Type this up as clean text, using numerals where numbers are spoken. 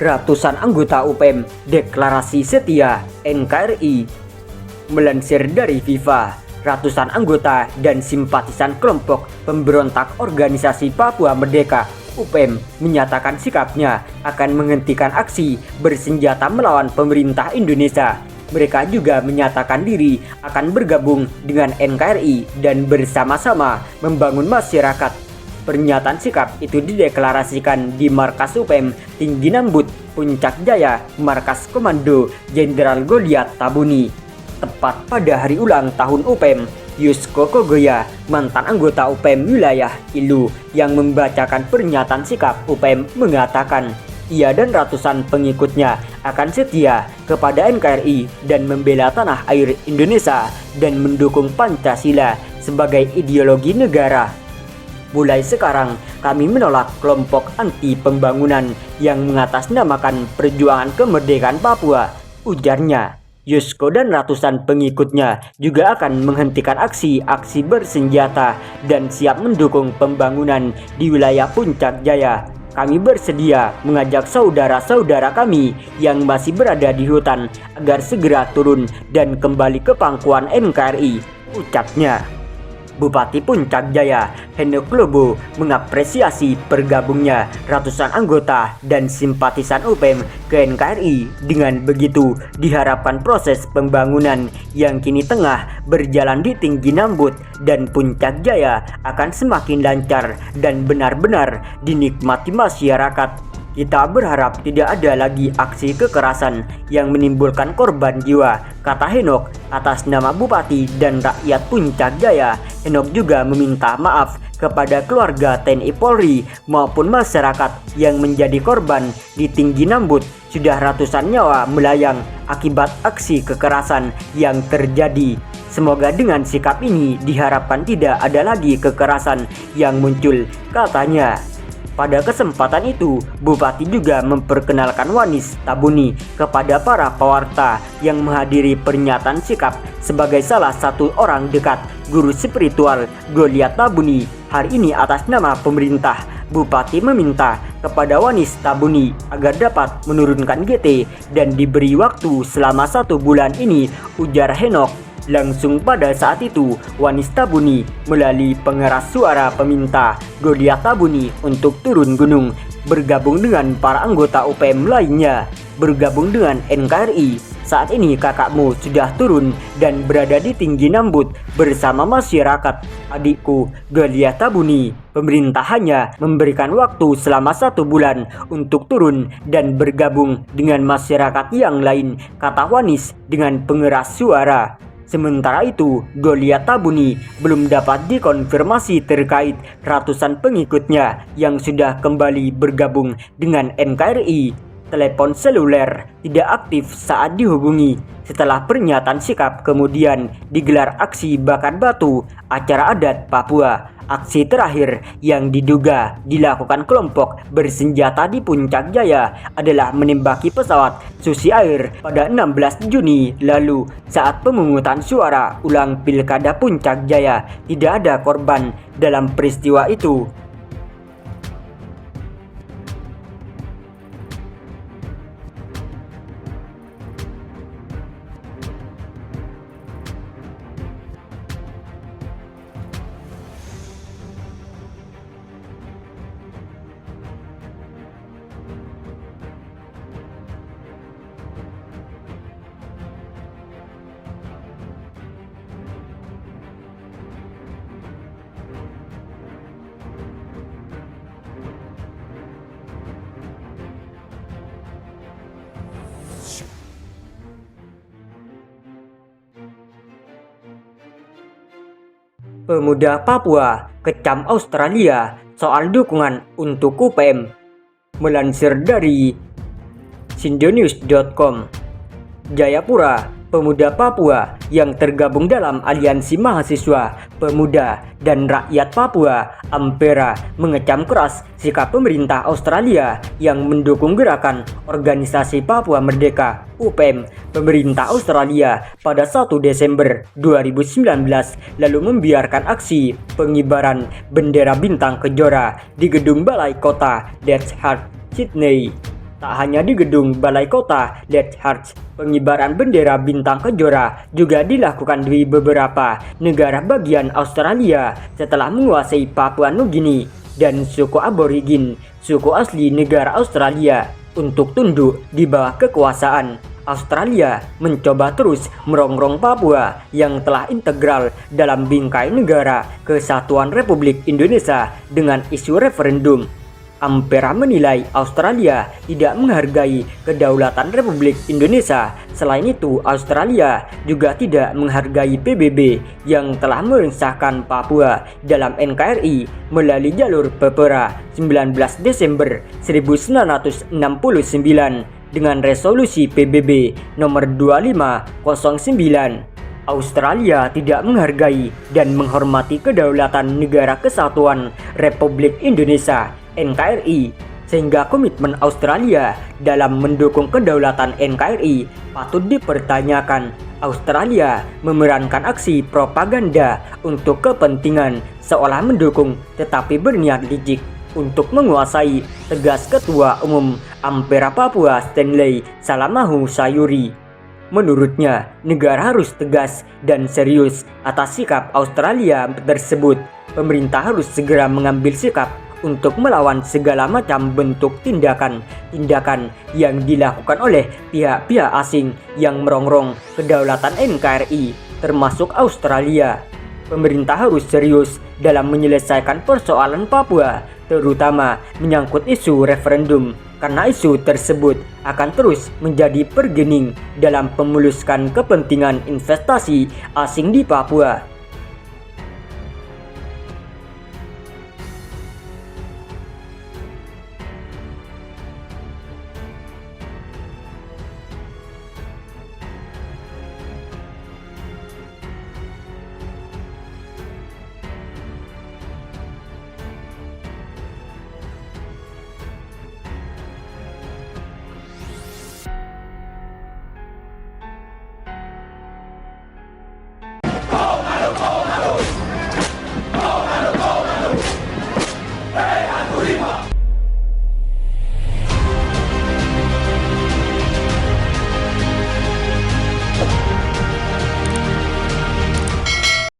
Ratusan anggota UPM deklarasi setia NKRI. Melansir dari FIFA, ratusan anggota dan simpatisan kelompok pemberontak organisasi Papua Merdeka UPM menyatakan sikapnya akan menghentikan aksi bersenjata melawan pemerintah Indonesia. Mereka juga menyatakan diri akan bergabung dengan NKRI dan bersama-sama membangun masyarakat. Pernyataan sikap itu dideklarasikan di Markas UPM Tinggi Nambut, Puncak Jaya, Markas Komando Jenderal Goliat Tabuni. Tepat pada hari ulang tahun UPM, Yusko Kogoya, mantan anggota UPM wilayah Ilu yang membacakan pernyataan sikap UPM mengatakan ia dan ratusan pengikutnya akan setia kepada NKRI dan membela tanah air Indonesia dan mendukung Pancasila sebagai ideologi negara. Mulai sekarang, kami menolak kelompok anti pembangunan yang mengatasnamakan perjuangan kemerdekaan Papua, ujarnya. Yusko dan ratusan pengikutnya juga akan menghentikan aksi-aksi bersenjata dan siap mendukung pembangunan di wilayah Puncak Jaya. Kami bersedia mengajak saudara-saudara kami yang masih berada di hutan agar segera turun dan kembali ke pangkuan NKRI, ucapnya. Bupati Puncak Jaya, Henok Lobo, mengapresiasi bergabungnya ratusan anggota dan simpatisan UPM ke NKRI. Dengan begitu, diharapkan proses pembangunan yang kini tengah berjalan di Tinggi Nambut dan Puncak Jaya akan semakin lancar dan benar-benar dinikmati masyarakat. Kita berharap tidak ada lagi aksi kekerasan yang menimbulkan korban jiwa, kata Henok atas nama Bupati dan rakyat Puncak Jaya. Henok juga meminta maaf kepada keluarga TNI Polri maupun masyarakat yang menjadi korban di Tinggi Nambut. Sudah ratusan nyawa melayang akibat aksi kekerasan yang terjadi. Semoga dengan sikap ini diharapkan tidak ada lagi kekerasan yang muncul, katanya. Pada kesempatan itu, Bupati juga memperkenalkan Wanis Tabuni kepada para pewarta yang menghadiri pernyataan sikap sebagai salah satu orang dekat guru spiritual Goliat Tabuni. Hari ini atas nama pemerintah, Bupati meminta kepada Wanis Tabuni agar dapat menurunkan GT dan diberi waktu selama 1 bulan ini, ujar Henok. Langsung pada saat itu, Wanis Tabuni melalui pengeras suara meminta Goliat Tabuni untuk turun gunung, bergabung dengan para anggota UPM lainnya, bergabung dengan NKRI. Saat ini kakakmu sudah turun dan berada di Tinggi Nambut bersama masyarakat. Adikku, Goliat Tabuni, pemerintah hanya memberikan waktu selama 1 bulan untuk turun dan bergabung dengan masyarakat yang lain, kata Wanis dengan pengeras suara. Sementara itu, Goliat Tabuni belum dapat dikonfirmasi terkait ratusan pengikutnya yang sudah kembali bergabung dengan NKRI. Telepon seluler tidak aktif saat dihubungi. Setelah pernyataan sikap kemudian digelar aksi bakar batu acara adat Papua. Aksi terakhir yang diduga dilakukan kelompok bersenjata di Puncak Jaya adalah menembaki pesawat Susi Air pada 16 Juni lalu saat pemungutan suara ulang Pilkada Puncak Jaya. Tidak ada korban dalam peristiwa itu. Pemuda Papua kecam Australia soal dukungan untuk UPM. Melansir dari sindonews.com, Jayapura, pemuda Papua yang tergabung dalam Aliansi Mahasiswa Pemuda dan Rakyat Papua Ampera mengecam keras sikap pemerintah Australia yang mendukung gerakan organisasi Papua Merdeka UPM. Pemerintah Australia pada 1 Desember 2019 lalu membiarkan aksi pengibaran bendera bintang kejora di gedung Balai Kota That's Heart, Sydney. Tak hanya di gedung Balai Kota Lethbridge, pengibaran bendera bintang kejora juga dilakukan di beberapa negara bagian Australia setelah menguasai Papua Nugini dan suku aborigin, suku asli negara Australia, untuk tunduk di bawah kekuasaan. Australia mencoba terus merongrong Papua yang telah integral dalam bingkai negara Kesatuan Republik Indonesia dengan isu referendum. Ampera menilai Australia tidak menghargai kedaulatan Republik Indonesia. Selain itu, Australia juga tidak menghargai PBB yang telah mengesahkan Papua dalam NKRI melalui jalur Papua 19 Desember 1969 dengan resolusi PBB nomor 2509. Australia tidak menghargai dan menghormati kedaulatan Negara Kesatuan Republik Indonesia (NKRI), sehingga komitmen Australia dalam mendukung kedaulatan NKRI patut dipertanyakan. Australia memerankan aksi propaganda untuk kepentingan seolah mendukung tetapi berniat licik untuk menguasai, tegas Ketua Umum Ampera Papua Stanley Salamahu Sayuri. Menurutnya, negara harus tegas dan serius atas sikap Australia tersebut. Pemerintah harus segera mengambil sikap untuk melawan segala macam bentuk tindakan yang dilakukan oleh pihak-pihak asing yang merongrong kedaulatan NKRI, termasuk Australia. Pemerintah harus serius dalam menyelesaikan persoalan Papua, terutama menyangkut isu referendum, karena isu tersebut akan terus menjadi pergening dalam memuluskan kepentingan investasi asing di Papua.